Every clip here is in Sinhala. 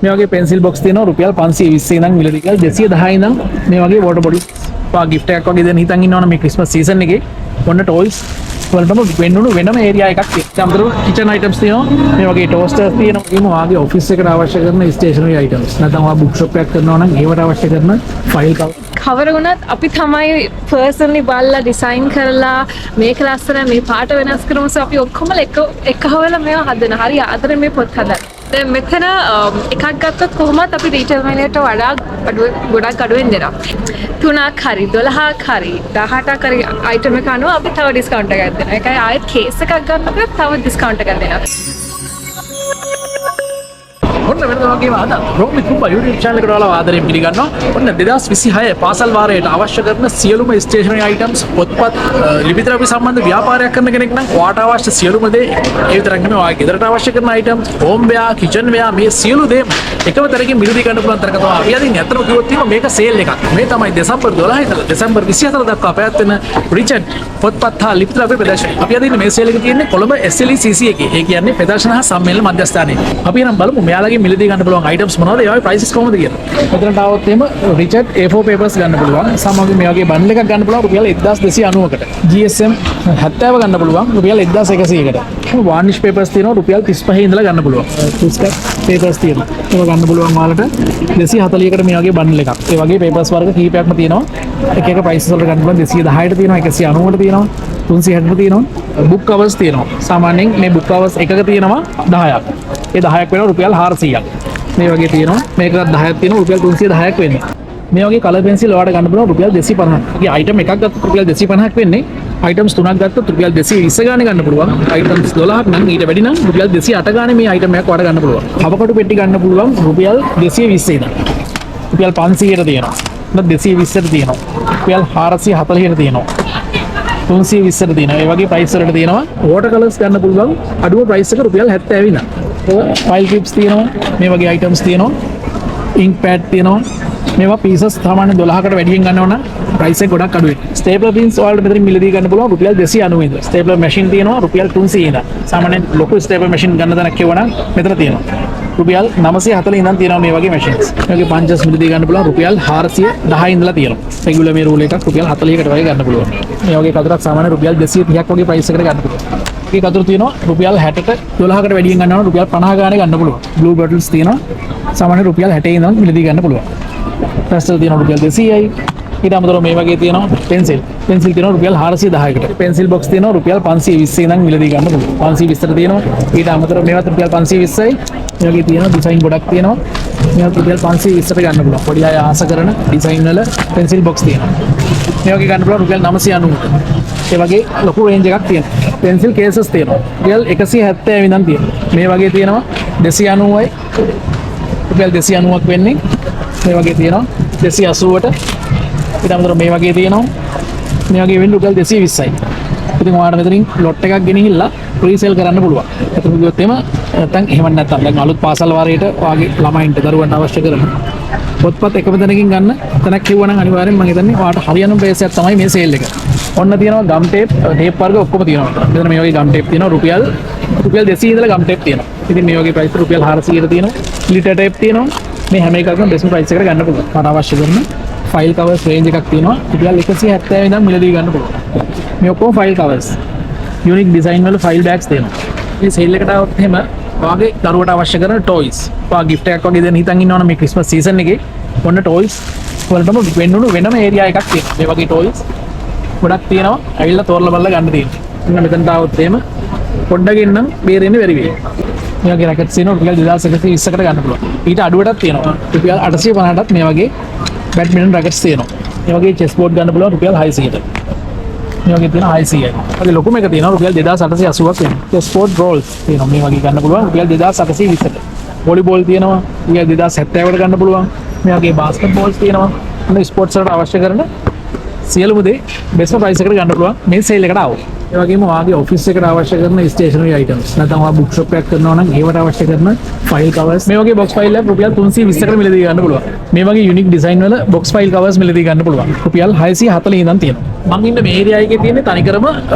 මේ වගේ පෙන්සිල් බොක්ස් තියෙනවා රුපියල් 520 ඉඳන් මිලදී කියලා 210 ඉඳන් මේ වගේ වෝටර් බොඩි පා ගිෆ්ට් එකක් වගේ දෙන්න හිතන් ඉන්නවනේ මේ ක්‍රිස්මස් සීසන් එකේ ඔන්න ටොයිස් වලටම වෙන්නුණු වෙනම ඒරියා එකක් තියෙනවා. අමතරව කිචන් අයිටම්ස් තියෙනවා. මේ වගේ ටෝස්ටර්ස් තියෙනවා. ඒකම වාගේ ඔෆිස් එකට අවශ්‍ය කරන ස්ටේෂනරි අයිටම්ස්. නැත්නම් ඔයා බුක් ෂොප් එකක් කරනවා නම් ඒවට අවශ්‍ය කරන ෆයිල් කවර වුණත් අපි තමයි පර්සනලි බලලා ඩිසයින් කරලා මේක ලස්සන මේ පාට වෙනස් කරමු අපි ඔක්කොම එක හොයලා මේවා හදන. හරි ආදරෙන් මේ පොත් හදන්න. දැන් මෙතන එකක් ගත්තොත් කොහොමත් අපි රීටේල් මයිලට වඩා ගොඩක් අඩුවෙන් දෙනවා. 3ක් හරි 12ක් හරි 18ක් හරි අයිටම් එක අනුව අපි තව ඩිස්කවුන්ට් එකක් දෙනවා. ඒකයි ආයෙත් කේස් එකක් ගන්නකොට තව ඩිස්කවුන්ට් එකක් දෙනවා. ඔන්න වෙනදා වගේම අද රෝමි කුම්බා YouTube channel එකට ඔයාලා ආදරයෙන් පිළිගන්නවා. ඔන්න 2026 පාසල් වාරයට අවශ්‍ය කරන සියලුම ස්ටේෂනරි අයිටම්ස් පොත්පත් ලිපි ද්‍රව්‍ය සම්බන්ධ ව්‍යාපාරයක් කරන කෙනෙක් නම් ඔයාට අවශ්‍ය සියලුම දේ ඒ විතරක් නෙමෙයි ඔයාගේ ගෙදරට අවශ්‍ය කරන අයිටම්ස් හෝම් වෙයා කිචන් වෙයා මේ සියලු දේ එකම තැනකින් මිලදී ගන්න පුළුවන් තරක තමයි අපි අදින් ඇත්තම කිව්වොත් එහෙම මේක සේල් එකක්. මේ තමයි දෙසැම්බර් 12 ඉඳලා දෙසැම්බර් 24 දක්වා පැවැත්වෙන රිචඩ් පොත්පත් හා ලිපි ද්‍රව්‍ය ප්‍රදර්ශනය. අපි අදින් මේ සේල් එක තියෙන්නේ කොළඹ SLECC එකේ. ඒ කියන්නේ ප්‍රදර්ශන හා සම්මේලන මධ්‍යස්ථානයේ. අපි නම් බලමු මෙයාලගේ මිලදී ගන්න පුළුවන් අයිටම්ස් මොනවද ඒවායේ ප්‍රයිසස් කොහොමද කියලා. මෙතනට આવොත් එහෙම රිචඩ් A4 papers ගන්න පුළුවන්. සමග මේ වගේ බන්ඩල් එකක් ගන්න පුළුවන් රුපියල් 1290කට. GSM 70 ගන්න පුළුවන් රුපියල් 1100කට. varnish papers තියෙනවා රුපියල් 35 ඉඳලා ගන්න පුළුවන්. පුස්තක papers තියෙනවා. ඒක ගන්න පුළුවන් ඔයාලට 240කට මේ වගේ බන්ඩල් එකක්. ඒ වගේ papers වර්ග කීපයක්ම තියෙනවා. එක එක prices වලට ගන්න පුළුවන් 210ට තියෙනවා 190ට තියෙනවා 360ට තියෙනවා. book covers තියෙනවා. සාමාන්‍යයෙන් මේ book covers එකක තියෙනවා 10ක්. ඒ 10ක් වෙනවා රුපියල් 400ක්. මේ වගේ තියෙනවා මේකත් 10ක් තියෙනවා රුපියල් 310ක් වෙන්නේ. මේ වගේ කලර් පෙන්සිල් ඔයාලට ගන්න පුළුවන් රුපියල් 250ක්. ඒ අයිටම් එකක් ගත්තොත් රුපියල් 250ක් වෙන්නේ. අයිටම්ස් 3ක් ගත්තොත් රුපියල් 220 ගානේ ගන්න පුළුවන්. අයිටම්ස් 12ක් නම් ඊට වැඩි නම් රුපියල් 208 ගානේ මේ අයිටම් එකක් ඔයාලට ගන්න පුළුවන්. කවකටු පෙට්ටි ගන්න පුළුවන් රුපියල් 220 ඉඳන්. රුපියල් 500ට තියෙනවා. නැත්නම් 220ට තියෙනවා. රුපියල් 440ට තියෙනවා. 320ට තියෙනවා. ඒ වගේ ප්‍රයිස් වලට තියෙනවා. වෝටර් කලර්ස් ගන්න පුළුවන් අඩුම ප්‍රයිස් එක රුපියල් 70 ඉඳන්. ෆයිල් ක්ලිප්ස් තියෙනවා මේ වගේ අයිටම්ස් තියෙනවා ඉන්ක් පැඩ් තියෙනවා මේවා පීසස් සාමාන්‍ය 12කට වැඩියෙන් ගන්නව නම් ප්‍රයිස් එක ගොඩක් අඩුයි ස්ටේප්ලර් පින්ස් ඔයාලට මෙතනින් මිලදී ගන්න පුළුවන් රුපියල් 290 ඉඳලා ස්ටේප්ලර් මැෂින් තියෙනවා රුපියල් 300 ඉඳලා සාමාන්‍යයෙන් ලොකු ස්ටේප්ලර් මැෂින් ගන්න තැනක් කියවනම් මෙතන තියෙනවා රුපියල් 940 ඉඳන් තියෙනවා මේ වගේ මැෂින්ස් මේ වගේ පංචස් මිලදී ගන්න පුළුවන් රුපියල් 410 ඉඳලා තියෙනවා රෙගුලර් මේ රූල් එකක් රුපියල් 40කට වගේ ගන්න පුළුවන් මේ වගේ කතරක් සාමාන්‍ය රුපියල් 230ක් වගේ ප්‍රයිස් එකකට ගන්න පුළුවන් මේ කතර තියෙනවා රුපියල් 60ට 12කට වැඩියෙන් ගන්නවා රුපියල් 50 ගානේ ගන්න පුළුවන්. බ්ලූ බොටල්ස් තියෙනවා සාමාන්‍ය රුපියල් 60 ඉඳන් මිලදී ගන්න පුළුවන්. පැස්ටල් තියෙනවා රුපියල් 200යි. ඊට අමතරව මේ වගේ තියෙනවා පෙන්සිල් තියෙනවා රුපියල් 410කට. පෙන්සිල් බොක්ස් තියෙනවා රුපියල් 520 ඉඳන් මිලදී ගන්න පුළුවන්. 520ට තියෙනවා. ඊට අමතරව මේවත් රුපියල් 520යි. මේ වගේ තියෙනවා ඩිසයින් ගොඩක් තියෙනවා. මේවත් රුපියල් 520ට ගන්න පුළුවන්. පොඩි අය ආස කරන ඩිසයින් වල පෙන්සිල් බොක්ස් තියෙනවා. මේ වගේ ගන්න පුළුවන් රුපියල් 990කට. ඒ වගේ ලොකු රේන්ජ් එකක් තියෙනවා. පෙන්සිල් කේසස් තියෙනවා. රුපියල් 170 ඉඳන් තියෙනවා. මේ වගේ තියෙනවා 290යි. රුපියල් 290ක් වෙන්නේ. මේ වගේ තියෙනවා 280ට. ඊට අමතරව මේ වගේ තියෙනවා. මේ වගේ වෙන්නේ රුපියල් 220යි. ඉතින් ඔයාලට මෙතනින් ලොට් එකක් ගෙනහිල්ලා ප්‍රීසෙල් කරන්න පුළුවන්. ඒකට කිව්වොත් එම නැත්නම් එහෙම නැත්නම් දැන් අලුත් පාසල් වාරයට ඔයාගේ ළමයින්ට දරුවන්ට අවශ්‍ය කරන පොත්පත් එකම තැනකින් ගන්න තැනක් කිව්වනම් අනිවාර්යෙන් මම හිතන්නේ ඔයාලට හරියන ප්‍රයිස් එකක් තමයි මේ සේල් එක. ඔන්න තියෙනවා ගම් ටේප් වර්ග ඔක්කොම තියෙනවා. මෙතන මේ වගේ ගම් ටේප් තියෙනවා රුපියල් 200 ඉඳලා ගම් ටේප් තියෙනවා. ඉතින් මේ වගේ ප්‍රයිස් රුපියල් 400ට තියෙනවා. ලිටර් ටේප් තියෙනවා. මේ හැම එකකම බෙස්ට් ප්‍රයිස් එකට ගන්න පුළුවන්. මට අවශ්‍ය කරන ෆයිල් කවර්ස් රේන්ජ් එකක් තියෙනවා. රුපියල් 170 ඉඳන් මිලදී ගන්න පුළුවන්. මේ ඔක්කොම ෆයිල් කවර්ස්. යුනික් ඩිසයින් වල ෆයිල් බෑග්ස් තියෙනවා. මේ සේල් එකට આવොත් එහෙම ඔයාගේ දරුවට අවශ්‍ය කරන ටොයිස්. ඔයා ගිෆ්ට් එකක් වගේ දෙන්න හිතන් ඉන්නවනේ මේ ක්‍රිස්මස් සීසන් එකේ. ඔන්න ටොයිස් වලටම වෙන්නුණු වෙනම ඒරියා එකක් තියෙනවා. මේ වගේ ටොයිස් ගොඩක් තියෙනවා. ඇවිල්ලා තෝරලා බලලා ගන්න තියෙනවා. ඉන්න මෙතනට આવොත් එහෙම පොඩ්ඩකින් නම් බේරෙන්නේ බැරි වෙයි. මේ වගේ රැකට්ස් තියෙනවා රුපියල් 2120කට ගන්න පුළුවන්. ඊට අඩුවටත් තියෙනවා. රුපියල් 850ටත් මේ වගේ බැඩ්මින්ටන් රැකට්ස් තියෙනවා. මේ වගේ චෙස් බෝඩ් ගන්න පුළුවන් රුපියල් 600ට. මේ වගේ තියෙනවා 600යි. වගේ ලොකුම එක තියෙනවා රුපියල් 2880ක් වෙනවා. චෙස් බෝඩ් රෝල්ස් තියෙනවා මේ වගේ ගන්න පුළුවන් රුපියල් 2820ට. වොලිබෝල් තියෙනවා රුපියල් 2070කට ගන්න පුළුවන්. මේ වගේ බාස්කට් බෝල්ස් තියෙනවා. මේ ස්පෝර්ට්ස් වලට අවශ්‍ය කරන සියලුම දේ බෙස්ට් ප්‍රයිස් එකකට ගන්න පුළුවන් මේ සේල් එකට ආවොත්. ඒ වගේම ඔයාගේ ඔෆිස් එකට අවශ්‍ය කරන ස්ටේෂනරි අයිටම්ස් නැත්නම් ඔයා බුක් ෂොප් එකක් කරනවා නම් ඒවට අවශ්‍ය කරන ෆයිල් කවර්ස් මේ වගේ බොක්ස් ෆයිල් එක රුපියල් 320කට මිලදී ගන්න පුළුවන්. මේ වගේ යුනික් ඩිසයින් වල බොක්ස් ෆයිල් කවර්ස් මිලදී ගන්න පුළුවන්. රුපියල් 640 ඉඳන් තියෙනවා. මම ඉන්න මේ ඒරියා එකේ තියෙන්නේ තනිකරම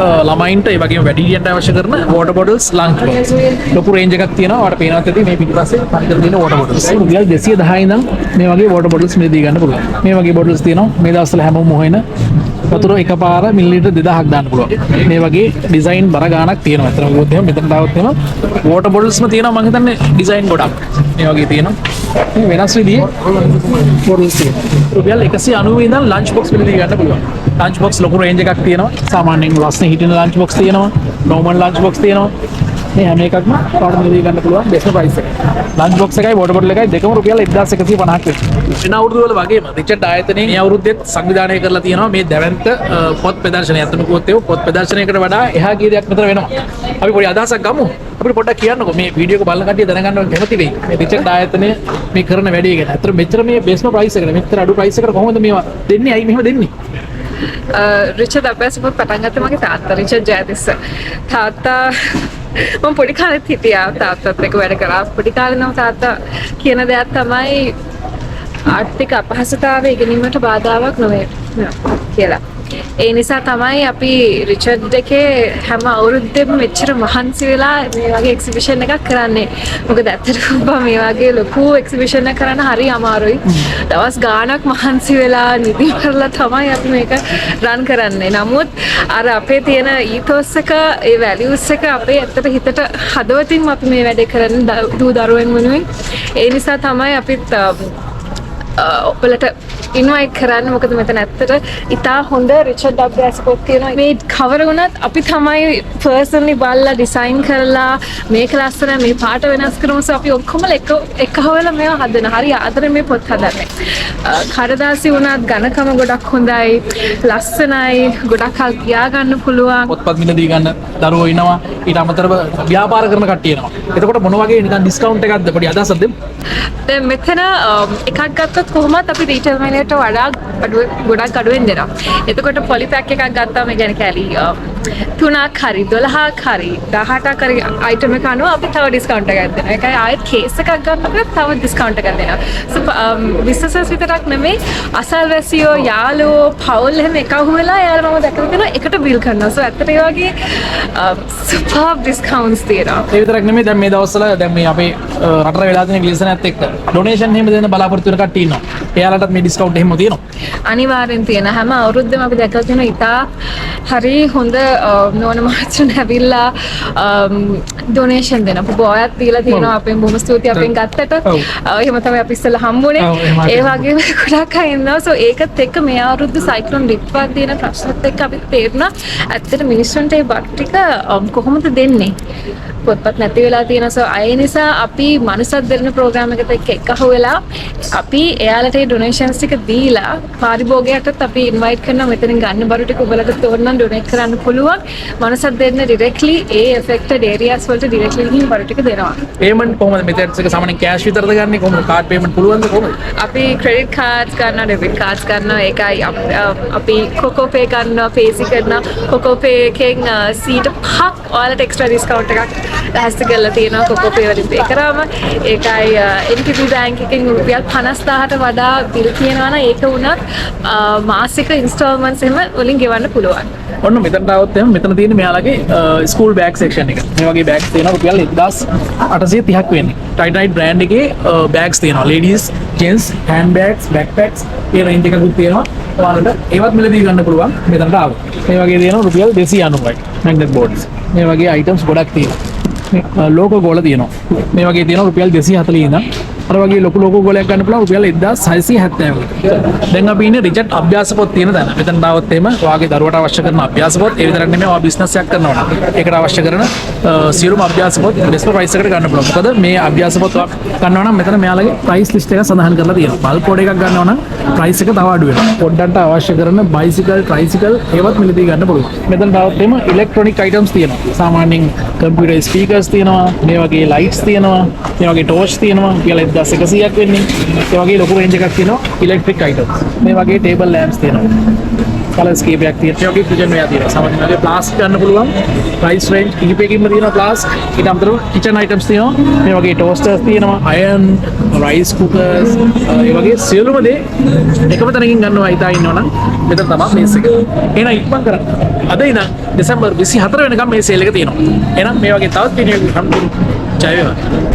ළමයින්ට ඒ වගේම වැඩිහිටියන්ට අවශ්‍ය කරන වෝටර් බොටල්ස් ලන්ච් බොක්ස්. ලොකු රේන්ජ් එකක් තියෙනවා. ඔයාලට පේනවත් ඇති මේ පිටිපස්සේ තනිකර තියෙන වෝටර් බොටල්ස්. රුපියල් 210 ඉඳන් මේ වගේ වෝටර් බොටල්ස් මිලදී ගන්න පුළුවන්. මේ වගේ බොටල්ස් තියෙනවා. මේ දවස්වල හැමෝම හොයන වතුර එකපාර මිලිලීටර් 2000ක් දාන්න පුළුවන්. මේ වගේ ඩිසයින් බර ගාණක් තියෙනවා. අතන ගියොත් එහෙම මෙතන දාවොත් එහෙම වෝටර් බොටල්ස්ම තියෙනවා මම හිතන්නේ ඩිසයින් ගොඩක්. මේ වගේ තියෙනවා. මේ වෙනස් විදිහේ බොටල්ස් තියෙනවා. රුපියල් 190 ඉඳන් ලන්ච් බොක්ස් මිලදී ගන්න පුළුවන්. ලන්ච් බොක්ස් ලොකු රේන්ජ් එකක් තියෙනවා. සාමාන්‍යයෙන් ලස්සන හිටින ලන්ච් බොක්ස් තියෙනවා. නෝමල් ලන්ච් බොක්ස් තියෙනවා. මේ හැම එකක්ම කාඩ් මිලදී ගන්න පුළුවන් බෙස්ට් ප්‍රයිස් එක. ලන්ච් බොක්ස් එකයි වෝටර් බොටල් එකයි දෙකම රුපියල් 1150ක් වෙනවා. වෙන අවුරුදු වල වගේම රිචඩ් ආයතනයේ මේ අවුරුද්දෙත් සංවිධානය කරලා තියෙනවා මේ දැවැන්ත පොත් ප්‍රදර්ශනය. අතන කිව්වොත් ඒ පොත් ප්‍රදර්ශනයකට වඩා එහා ගිය දෙයක් මෙතන වෙනවා. අපි පොඩි අදහසක් ගමු. අපිට පොඩ්ඩක් කියන්නකෝ මේ වීඩියෝ එක බලන කට්ටිය දැනගන්න කැමති වෙයි. මේ රිචඩ් ආයතනය මේ කරන වැඩේ ගැන. අතන මෙච්චර මේ බෙස්ට් ප්‍රයිස් එකට මෙච්චර අඩු ප්‍රයිස් එකට කොහොමද මේවා දෙන්නේ? ඇයි මෙහෙම දෙන්නේ? රිචඩ් අභ්‍යාසපොත් පටන් ගත්තේ මගේ තාත්තා රිචඩ් ජයතිස්ස. තාත්තා මම පොඩි කාලෙත් හිටියා තාත්තත් එක්ක වැඩ කරා. පොඩි කාලේ නම් තාත්තා කියන දෙයක් තමයි ආර්ථික අපහසුතාවය ඉගෙනීමට බාධාවක් නොවේ කියලා. ඒ නිසා තමයි අපි රිචඩ් එකේ හැම අවුරුද්දෙම මෙච්චර මහන්සි වෙලා මේ වගේ එක්සිබිෂන් එකක් කරන්නේ. මොකද ඇත්තටම මේ වගේ ලොකු එක්සිබිෂන් එකක් කරන්න හරි අමාරුයි. දවස් ගාණක් මහන්සි වෙලා නිදි කරලා තමයි අපි මේක රන් කරන්නේ. නමුත් අර අපේ තියෙන ඊතෝස් එක, ඒ වැලියුස් එක අපේ ඇත්තට හිතට හදවතින්ම අපි මේ වැඩේ කරන්නේ දූ දරුවෙන් වෙනුවෙන්. ඒ නිසා තමයි අපිත් ඔයාලට ඉන්වයිට් කරන්න. මොකද මෙතන ඇත්තට ඉතා හොඳ රිචඩ් අභ්‍යාසපොත් තියෙනවා. මේ කවර වුණත් අපි තමයි පර්සනලි බලලා ඩිසයින් කරලා මේක ලස්සන මේ පාට වෙනස් කරමු. අපි ඔක්කොම එක හොයලා මේවා හදන. හරි ආදරෙන් මේ පොත් හදන්නේ. කඩදාසි වුණත් ඝනකම ගොඩක් හොඳයි, ලස්සනයි, ගොඩක් කල් තියාගන්න පුළුවන්. පොත්පත් මිලදී ගන්න දරුවෝ ඉනවා. ඊට අමතරව ව්‍යාපාර කරන කට්ටිය එනවා. එතකොට මොන වගේ නිකන් ඩිස්කවුන්ට් එකක්ද පොඩි අදහසක් දෙමු. දැන් මෙතන එකක් ගත්තොත් කොහොමත් අපි රීටේල් මැනේට වඩා ගොඩක් අඩුවෙන් දෙනවා. එතකොට පොලි පැක් එකක් ගත්තාම ඒ කියන්නේ කැලි 3ක් හරි 12ක් හරි 18ක් හරි අයිටම් එක අනුව අපි තව ඩිස්කවුන්ට් එකක් දෙනවා. ඒකයි ආයෙත් කේස් එකක් ගන්නකොට තව ඩිස්කවුන්ට් එකක් දෙනවා. සෝ බිස්නසස් විතරක් නෙමෙයි අසල්වැසියෝ යාළුවෝ පවුල් එහෙම එකහු වෙලා යාළුවා මම දැකලා තියෙනවා එකට බිල් කරනවා. සෝ ඇත්තට ඒ වගේ සුපර් ඩිස්කවුන්ට්ස් තියෙනවා. ඒ විතරක් නෙමෙයි දැන් මේ දවස්වල දැන් මේ අපේ රටට වෙලා තියෙන ග්ලිසනත් එක්ක ඩොනේෂන් එහෙම දෙන්න බලාපොරොත්තු වෙන කට්ටිය ඉන්නවා. එයාලටත් මේ ඩිස්කවුන්ට් එහෙම තියෙනවා. අනිවාර්යෙන් තියෙන හැම අවුරුද්දම අපි දැකලා තියෙනවා ඉතා හරි හොඳ නෝන මහත්තුන් ඇවිල්ලා ඩොනේෂන් දෙන. අපි බෝයත් දීලා තියෙනවා. අපෙන් බොහොම ස්තුතියි අපෙන් ගත්තට. එහෙම තමයි අපි ඉස්සෙල්ලා හම්බුනේ. ඒ වගේම ගොඩක් අය ඉන්නවා. සෝ ඒකත් එක්ක මේ අවුරුද්ද සයික්ලෝන් රිප්වත් දින ප්‍රශ්නත් එක්ක අපිට තේරුණා ඇත්තට මිනිස්සුන්ට ඒ බත් ටික කොහොමද දෙන්නේ? පොත්පත් නැති වෙලා තියෙන. සෝ අය නිසා අපි මනුස්සත් දෙන්න ප්‍රෝග්‍රෑම් එකට එක්ක එකහුව වෙලා අපි එයාලට ඒ ඩොනේෂන්ස් ටික දීලා පාරිභෝගයටත් අපි ඉන්වයිට් කරනවා මෙතනින් ගන්න බරු ටික ඔයගලට තෝරනම් ඩොනේට් කරන්න පුළුවන්. මනුස්සත් දෙන්න ඩිරෙක්ට්ලි ඒ ඇෆෙක්ටඩ් ඒරියාස් වලට ඩිරෙක්ට්ලි ගිහින් බරු ටික දෙනවා. පේමන්ට් කොහොමද මෙතෙන්ස් එක සාමාන්‍යයෙන් කෑෂ් විතරද ගන්නේ කොහොමද? කාඩ් පේමන්ට් පුළුවන්ද කොහොමද? අපි ක්‍රෙඩිට් කාඩ්ස් ගන්නවා, ඩෙබිට් කාඩ්ස් ගන්නවා. ඒකයි අපි කොකෝ පේ ගන්නවා, පේසි කරනවා. කොකෝ පේ එකෙන් 5% ඔයාලට එක්ස්ට්‍රා ඩිස්කවුන්ට් එකක් ලෑස්ති කරලා තියෙනවා කොකෝ පේ වලින් පේ කරාම. ඒකයි NTB බැංක් එකෙන් රුපියල් 50000ට වඩා බිල් කියනවා නම් ඒක වුණත් මාසික ඉන්ස්ටෝල්මන්ට්ස් එහෙම වලින් ගෙවන්න පුළුවන්. ඔන්න මෙතනට આવොත් එහෙනම් මෙතන තියෙන මෙයාලගේ ස්කූල් බෑග් සෙක්ෂන් එක. මේ වගේ බෑග්ස් තියෙනවා රුපියල් 1830ක් වෙන්නේ. ටයිටනයිට් බ්‍රෑන්ඩ් එකේ බෑග්ස් තියෙනවා. ලේඩීස්, ජෙන්ට්ස්, හෑන්ඩ් බෑග්ස්, බෑක්පැක්ස් ඒ රේන්ජ් එකකුත් තියෙනවා. ඔයාලට ඒවත් මිලදී ගන්න පුළුවන් මෙතනට આવොත්. මේ වගේ තියෙනවා රුපියල් 290යි. Magnet boards. මේ වගේ අයිටම්ස් ගොඩක් තියෙනවා. ලෝගෝ ගෝල තියෙනවා. මේ වගේ තියෙනවා රුපියල් 240 ඉඳන් අර වගේ ලොකු ලෝගෝ ගෝලයක් ගන්න පුළුවන් රුපියල් 1670කට. දැන් අපි ඉන්නේ රිචඩ් අභ්‍යාසපොත් තියෙන තැන. මෙතන තාවත් එහෙම ඔයාගේ දරුවට අවශ්‍ය කරන අභ්‍යාසපොත් ඒ විතරක් නෙමෙයි ඔයා බිස්නස් එකක් කරනවා නම් ඒකට අවශ්‍ය කරන සියලුම අභ්‍යාසපොත් බෙස්ට් ප්‍රයිස් එකට ගන්න පුළුවන්. මොකද මේ අභ්‍යාසපොත් ගන්නවා නම් මෙතන මෙයාලගේ ප්‍රයිස් ලිස්ට් එක සඳහන් කරලා තියෙනවා. බල්ක් කෝඩ් එකක් ගන්නවා නම් ප්‍රයිස් එක තව අඩු වෙනවා. පොඩ්ඩන්ට අවශ්‍ය කරන බයිසිකල්, ට්‍රයිසිකල් ඒවත් මිලදී ගන්න පුළුවන්. මෙතන තාවත් එහෙම ඉලෙක්ට්‍රොනික අයිටම්ස් තියෙනවා. සාමාන්‍යයෙන් කම්පියුටර් ස්පීකර්ස් තියෙනවා, මේ වගේ ලයිට්ස් තියෙනවා, මේ වගේ ටෝච් තියෙනවා. රුපියල් 1100ක් වෙන්නේ. ඒ වගේ ලොකු රේන්ජ් එකක් තියෙනවා ඉලෙක්ට්‍රික් අයිටම්ස්. මේ වගේ ටේබල් ලැම්ප්ස් තියෙනවා. කලර්ස් කීපයක් තියෙනවා. ඒ වගේ කිචන් වෙයා තියෙනවා. සමහරවිට වගේ ප්ලාස්ටික් ගන්න පුළුවන්. ප්‍රයිස් රේන්ජ් කීපයකින්ම තියෙනවා ප්ලාස්. ඊට අමතරව කිචන් අයිටම්ස් තියෙනවා. මේ වගේ ටෝස්ටර්ස් තියෙනවා, අයර්න්, රයිස් කුකර්ස්, ඒ වගේ සියලුම දේ එකම තැනකින් ගන්නවා හිතා ඉන්නවනම් මෙතන තමයි මේස් එක. එහෙනම් ඉක්මන් කරන්න. අද ඉඳන් දෙසැම්බර් 24 වෙනකම් මේ සේල් එක තියෙනවා. එහෙනම් මේ වගේ තවත් කෙනෙක් හම්බුනේ ජය වේවා.